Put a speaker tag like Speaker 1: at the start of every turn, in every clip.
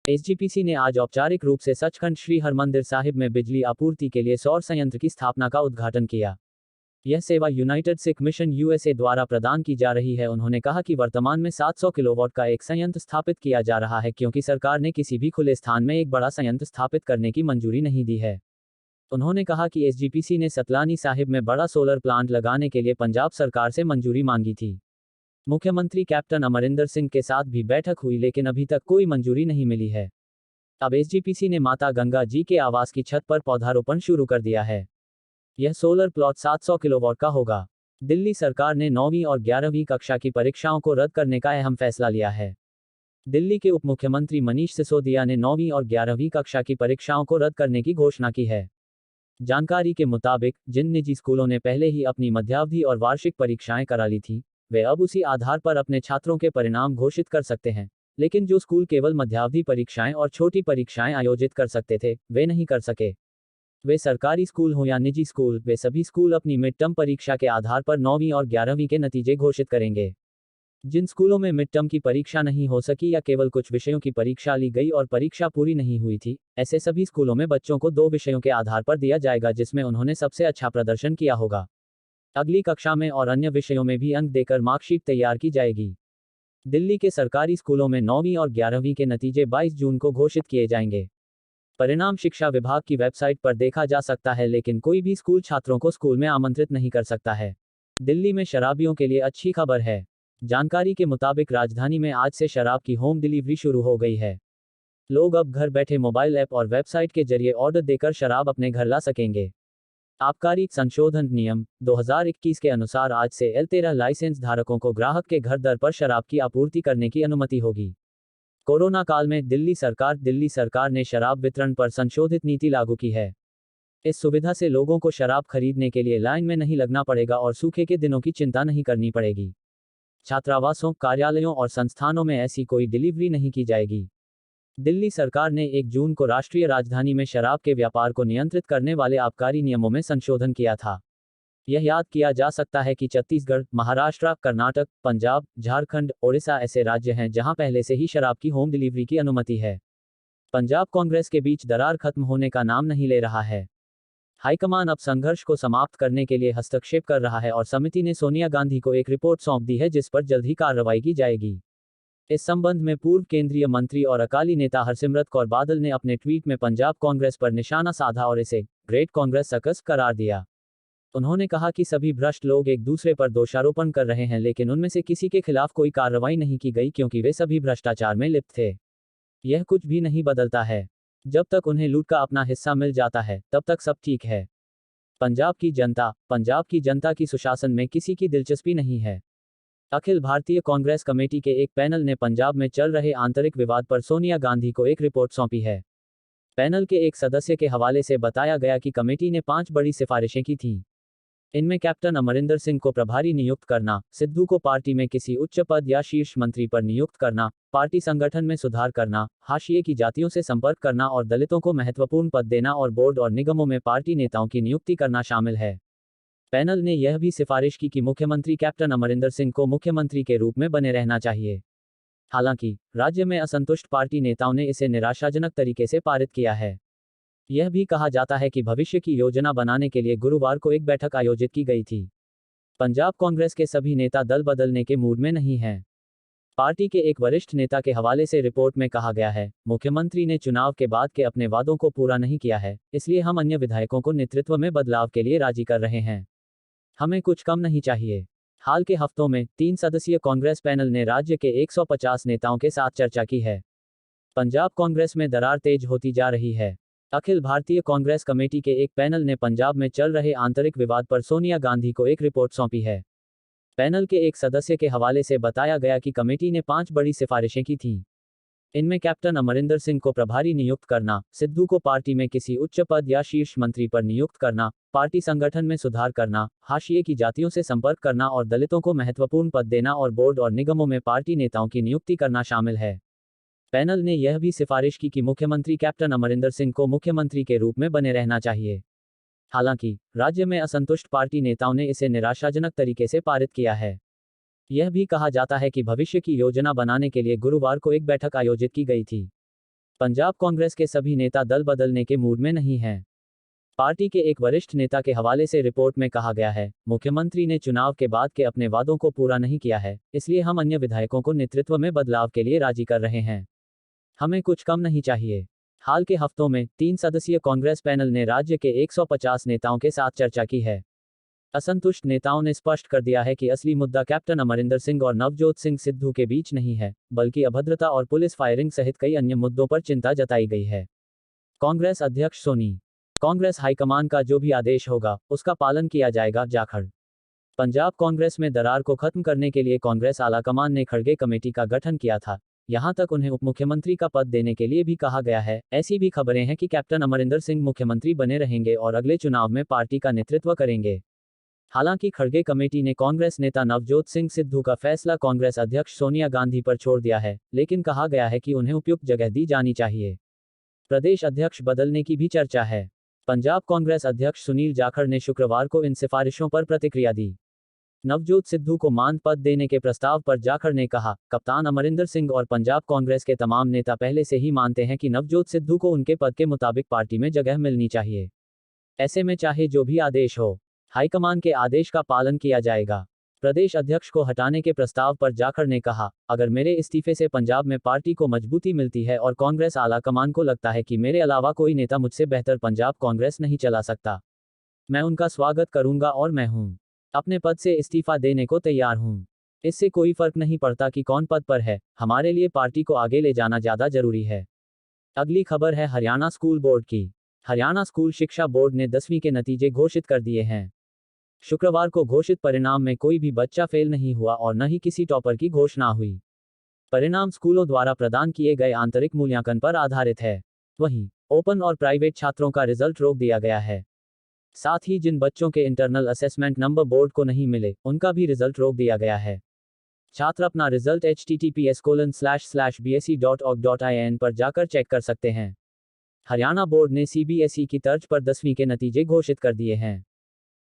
Speaker 1: SGPC ने आज औपचारिक रूप से सचखंड श्री हरमंदिर साहिब में बिजली आपूर्ति के लिए सौर संयंत्र की स्थापना का उद्घाटन किया। यह सेवा यूनाइटेड सिख मिशन यूएसए द्वारा प्रदान की जा रही है। उन्होंने कहा कि वर्तमान में 700 किलोवाट का एक संयंत्र स्थापित किया जा रहा है क्योंकि सरकार ने किसी भी खुले स्थान में एक बड़ा संयंत्र स्थापित करने की मंजूरी नहीं दी है। उन्होंने कहा कि एसजीपीसी ने सतलानी साहिब में बड़ा सोलर प्लांट लगाने के लिए पंजाब सरकार से मंजूरी मांगी थी। मुख्यमंत्री कैप्टन अमरिंदर सिंह के साथ भी बैठक हुई लेकिन अभी तक कोई मंजूरी नहीं मिली है। अब एसजीपीसी ने माता गंगा जी के आवास की छत पर पौधारोपण शुरू कर दिया है। यह सोलर प्लॉट 700 किलोवाट का होगा। दिल्ली सरकार ने 9वीं और 11वीं कक्षा की परीक्षाओं को रद्द करने का अहम फैसला लिया है। दिल्ली के उप मुख्यमंत्री मनीष सिसोदिया ने 9वीं और 11वीं कक्षा की परीक्षाओं को रद्द करने की घोषणा की है। जानकारी के मुताबिक जिन निजी स्कूलों ने पहले ही अपनी मध्यावधि और वार्षिक परीक्षाएं करा ली थी, वे अब उसी आधार पर अपने छात्रों के परिणाम घोषित कर सकते हैं, लेकिन जो स्कूल केवल मध्यावधि परीक्षाएं और छोटी परीक्षाएं आयोजित कर सकते थे, वे नहीं कर सके। वे सरकारी स्कूल हो या निजी स्कूल, वे सभी स्कूल अपनी मिड टर्म परीक्षा के आधार पर 9वीं और 11वीं के नतीजे घोषित करेंगे। जिन स्कूलों में मिड टर्म की परीक्षा नहीं हो सकी या केवल कुछ विषयों की परीक्षा ली गई और परीक्षा पूरी नहीं हुई थी, ऐसे सभी स्कूलों में बच्चों को 2 विषयों के आधार पर दिया जाएगा जिसमें उन्होंने सबसे अच्छा प्रदर्शन किया होगा। अगली कक्षा में और अन्य विषयों में भी अंक देकर मार्कशीट तैयार की जाएगी। दिल्ली के सरकारी स्कूलों में 9वीं और 11वीं के नतीजे 22 जून को घोषित किए जाएंगे। परिणाम शिक्षा विभाग की वेबसाइट पर देखा जा सकता है, लेकिन कोई भी स्कूल छात्रों को स्कूल में आमंत्रित नहीं कर सकता है। दिल्ली में शराबियों के लिए अच्छी खबर है। जानकारी के मुताबिक राजधानी में आज से शराब की होम डिलीवरी शुरू हो गई है। लोग अब घर बैठे मोबाइल ऐप और वेबसाइट के जरिए ऑर्डर देकर शराब अपने घर ला सकेंगे। आबकारी संशोधन नियम 2021 के अनुसार आज से L13 लाइसेंस धारकों को ग्राहक के घर दर पर शराब की आपूर्ति करने की अनुमति होगी। कोरोना काल में दिल्ली सरकार ने शराब वितरण पर संशोधित नीति लागू की है। इस सुविधा से लोगों को शराब खरीदने के लिए लाइन में नहीं लगना पड़ेगा और सूखे के दिनों की चिंता नहीं करनी पड़ेगी। छात्रावासों, कार्यालयों और संस्थानों में ऐसी कोई डिलीवरी नहीं की जाएगी। दिल्ली सरकार ने 1 जून को राष्ट्रीय राजधानी में शराब के व्यापार को नियंत्रित करने वाले आबकारी नियमों में संशोधन किया था। यह याद किया जा सकता है कि छत्तीसगढ़, महाराष्ट्र, कर्नाटक, पंजाब, झारखंड, ओडिशा ऐसे राज्य हैं जहां पहले से ही शराब की होम डिलीवरी की अनुमति है। पंजाब कांग्रेस के बीच दरार खत्म होने का नाम नहीं ले रहा है। हाईकमान अब संघर्ष को समाप्त करने के लिए हस्तक्षेप कर रहा है और समिति ने सोनिया गांधी को एक रिपोर्ट सौंप दी है जिस पर जल्द ही कार्रवाई की जाएगी। इस संबंध में पूर्व केंद्रीय मंत्री और अकाली नेता हरसिमरत कौर बादल ने अपने ट्वीट में पंजाब कांग्रेस पर निशाना साधा और इसे ग्रेट कांग्रेस सर्कस करार दिया। उन्होंने कहा कि सभी भ्रष्ट लोग एक दूसरे पर दोषारोपण कर रहे हैं, लेकिन उनमें से किसी के खिलाफ कोई कार्रवाई नहीं की गई क्योंकि वे सभी भ्रष्टाचार में लिप्त थे। यह कुछ भी नहीं बदलता है। जब तक उन्हें लूट का अपना हिस्सा मिल जाता है तब तक सब ठीक है। पंजाब की जनता की सुशासन में किसी की दिलचस्पी नहीं है। अखिल भारतीय कांग्रेस कमेटी के एक पैनल ने पंजाब में चल रहे आंतरिक विवाद पर सोनिया गांधी को एक रिपोर्ट सौंपी है। पैनल के एक सदस्य के हवाले से बताया गया कि कमेटी ने 5 बड़ी सिफारिशें की थीं। इनमें कैप्टन अमरिंदर सिंह को प्रभारी नियुक्त करना, सिद्धू को पार्टी में किसी उच्च पद या शीर्ष मंत्री पर नियुक्त करना, पार्टी संगठन में सुधार करना, हाशिए की जातियों से संपर्क करना और दलितों को महत्वपूर्ण पद देना और बोर्ड और निगमों में पार्टी नेताओं की नियुक्ति करना शामिल है। पैनल ने यह भी सिफारिश की कि मुख्यमंत्री कैप्टन अमरिंदर सिंह को मुख्यमंत्री के रूप में बने रहना चाहिए। हालांकि राज्य में असंतुष्ट पार्टी नेताओं ने इसे निराशाजनक तरीके से पारित किया है। यह भी कहा जाता है कि भविष्य की योजना बनाने के लिए गुरुवार को एक बैठक आयोजित की गई थी। पंजाब कांग्रेस के सभी नेता दल बदलने के मूड में नहीं हैं। पार्टी के एक वरिष्ठ नेता के हवाले से रिपोर्ट में कहा गया है, मुख्यमंत्री ने चुनाव के बाद के अपने वादों को पूरा नहीं किया है, इसलिए हम अन्य विधायकों को नेतृत्व में बदलाव के लिए राजी कर रहे हैं। हमें कुछ कम नहीं चाहिए। हाल के हफ्तों में 3 सदस्यीय कांग्रेस पैनल ने राज्य के 150 नेताओं के साथ चर्चा की है। पंजाब कांग्रेस में दरार तेज होती जा रही है। अखिल भारतीय कांग्रेस कमेटी के एक पैनल ने पंजाब में चल रहे आंतरिक विवाद पर सोनिया गांधी को एक रिपोर्ट सौंपी है। पैनल के एक सदस्य के हवाले से बताया गया कि कमेटी ने 5 बड़ी सिफारिशें की थीं। इनमें कैप्टन अमरिंदर सिंह को प्रभारी नियुक्त करना, सिद्धू को पार्टी में किसी उच्च पद या शीर्ष मंत्री पर नियुक्त करना, पार्टी संगठन में सुधार करना, हाशिए की जातियों से संपर्क करना और दलितों को महत्वपूर्ण पद देना और बोर्ड और निगमों में पार्टी नेताओं की नियुक्ति करना शामिल है। पैनल ने यह भी सिफारिश की कि मुख्यमंत्री कैप्टन अमरिंदर सिंह को मुख्यमंत्री के रूप में बने रहना चाहिए। हालांकि राज्य में असंतुष्ट पार्टी नेताओं ने इसे निराशाजनक तरीके से पारित किया है। यह भी कहा जाता है कि भविष्य की योजना बनाने के लिए गुरुवार को एक बैठक आयोजित की गई थी। पंजाब कांग्रेस के सभी नेता दल बदलने के मूड में नहीं हैं। पार्टी के एक वरिष्ठ नेता के हवाले से रिपोर्ट में कहा गया है, मुख्यमंत्री ने चुनाव के बाद के अपने वादों को पूरा नहीं किया है, इसलिए हम अन्य विधायकों को नेतृत्व में बदलाव के लिए राजी कर रहे हैं। हमें कुछ कम नहीं चाहिए। हाल के हफ्तों में 3 सदस्यीय कांग्रेस पैनल ने राज्य के 150 नेताओं के साथ चर्चा की है। असंतुष्ट नेताओं ने स्पष्ट कर दिया है कि असली मुद्दा कैप्टन अमरिंदर सिंह और नवजोत सिंह सिद्धू के बीच नहीं है, बल्कि अभद्रता और पुलिस फायरिंग सहित कई अन्य मुद्दों पर चिंता जताई गई है। कांग्रेस अध्यक्ष सोनी, कांग्रेस हाईकमान का जो भी आदेश होगा उसका पालन किया जाएगा। जाखड़, पंजाब कांग्रेस में दरार को खत्म करने के लिए कांग्रेस आलाकमान ने खड़गे कमेटी का गठन किया था। यहां तक उन्हें उप मुख्यमंत्री का पद देने के लिए भी कहा गया है। ऐसी भी खबरें हैं कि कैप्टन अमरिंदर सिंह मुख्यमंत्री बने रहेंगे और अगले चुनाव में पार्टी का नेतृत्व करेंगे। हालांकि खड़गे कमेटी ने कांग्रेस नेता नवजोत सिंह सिद्धू का फैसला कांग्रेस अध्यक्ष सोनिया गांधी पर छोड़ दिया है, लेकिन कहा गया है कि उन्हें उपयुक्त जगह दी जानी चाहिए। प्रदेश अध्यक्ष बदलने की भी चर्चा है। पंजाब कांग्रेस अध्यक्ष सुनील जाखड़ ने शुक्रवार को इन सिफारिशों पर प्रतिक्रिया दी। नवजोत सिद्धू को मान पद देने के प्रस्ताव पर जाखड़ ने कहा, कप्तान अमरिंदर सिंह और पंजाब कांग्रेस के तमाम नेता पहले से ही मानते हैं कि नवजोत सिद्धू को उनके पद के मुताबिक पार्टी में जगह मिलनी चाहिए। ऐसे में चाहे जो भी आदेश हो, हाईकमान के आदेश का पालन किया जाएगा। प्रदेश अध्यक्ष को हटाने के प्रस्ताव पर जाखड़ ने कहा, अगर मेरे इस्तीफे से पंजाब में पार्टी को मजबूती मिलती है और कांग्रेस आलाकमान को लगता है कि मेरे अलावा कोई नेता मुझसे बेहतर पंजाब कांग्रेस नहीं चला सकता, मैं उनका स्वागत करूंगा और मैं अपने पद से इस्तीफा देने को तैयार हूं। इससे कोई फर्क नहीं पड़ता कि कौन पद पर है, हमारे लिए पार्टी को आगे ले जाना ज्यादा जरूरी है। अगली खबर है हरियाणा स्कूल बोर्ड की। हरियाणा स्कूल शिक्षा बोर्ड ने 10वीं के नतीजे घोषित कर दिए हैं। शुक्रवार को घोषित परिणाम में कोई भी बच्चा फेल नहीं हुआ और न ही किसी टॉपर की घोषणा हुई। परिणाम स्कूलों द्वारा प्रदान किए गए आंतरिक मूल्यांकन पर आधारित है। वहीं ओपन और प्राइवेट छात्रों का रिजल्ट रोक दिया गया है। साथ ही जिन बच्चों के इंटरनल असेसमेंट नंबर बोर्ड को नहीं मिले, उनका भी रिजल्ट रोक दिया गया है। छात्र अपना रिजल्ट https://bse.org.in पर जाकर चेक कर सकते हैं। हरियाणा बोर्ड ने CBSE की तर्ज पर 10वीं के नतीजे घोषित कर दिए हैं।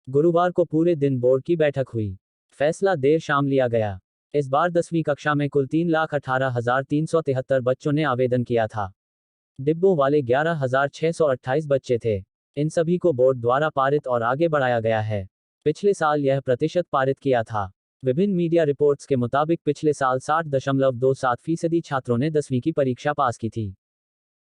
Speaker 1: गुरुवार को पूरे दिन बोर्ड की बैठक हुई। फैसला देर शाम लिया गया। इस बार 10वीं कक्षा में कुल 3,18,373 बच्चों ने आवेदन किया था। डिब्बों वाले 11,628 बच्चे थे। इन सभी को बोर्ड द्वारा पारित और आगे बढ़ाया गया है। पिछले साल यह प्रतिशत पारित किया था। विभिन्न मीडिया रिपोर्ट्स के मुताबिक पिछले साल 60.27% छात्रों ने 10वीं की परीक्षा पास की थी।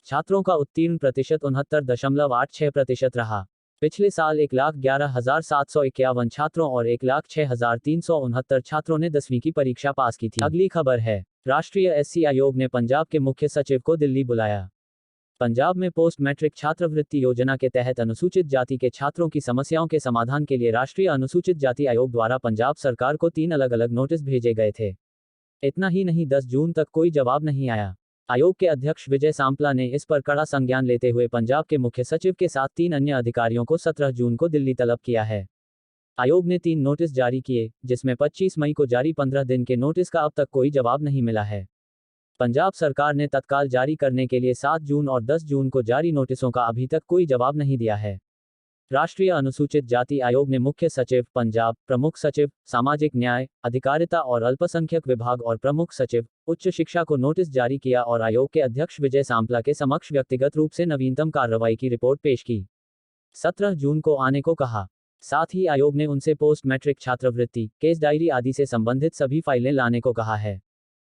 Speaker 1: छात्रों का उत्तीर्ण प्रतिशत 69.86% रहा। पिछले साल 1,11,751 छात्रों और 1,06,369 छात्रों ने 10वीं की परीक्षा पास की थी। अगली खबर है, राष्ट्रीय SC आयोग ने पंजाब के मुख्य सचिव को दिल्ली बुलाया। पंजाब में पोस्ट मैट्रिक छात्रवृत्ति योजना के तहत अनुसूचित जाति के छात्रों की समस्याओं के समाधान के लिए राष्ट्रीय अनुसूचित जाति आयोग द्वारा पंजाब सरकार को 3 अलग-अलग नोटिस भेजे गए थे। इतना ही नहीं, 10 जून तक कोई जवाब नहीं आया। आयोग के अध्यक्ष विजय सांपला ने इस पर कड़ा संज्ञान लेते हुए पंजाब के मुख्य सचिव के साथ 3 अन्य अधिकारियों को 17 जून को दिल्ली तलब किया है। आयोग ने 3 नोटिस जारी किए, जिसमें 25 मई को जारी 15 दिन के नोटिस का अब तक कोई जवाब नहीं मिला है। पंजाब सरकार ने तत्काल जारी करने के लिए 7 जून और 10 जून को जारी नोटिसों का अभी तक कोई जवाब नहीं दिया है। राष्ट्रीय अनुसूचित जाति आयोग ने मुख्य सचिव पंजाब, प्रमुख सचिव सामाजिक न्याय, अधिकारिता और अल्पसंख्यक विभाग और प्रमुख सचिव उच्च शिक्षा को नोटिस जारी किया और आयोग के अध्यक्ष विजय सांपला के समक्ष व्यक्तिगत रूप से नवीनतम कार्रवाई की रिपोर्ट पेश की। 17 जून को आने को कहा। साथ ही आयोग ने उनसे पोस्ट मैट्रिक छात्रवृत्ति, केस डायरी आदि से संबंधित सभी फाइलें लाने को कहा है।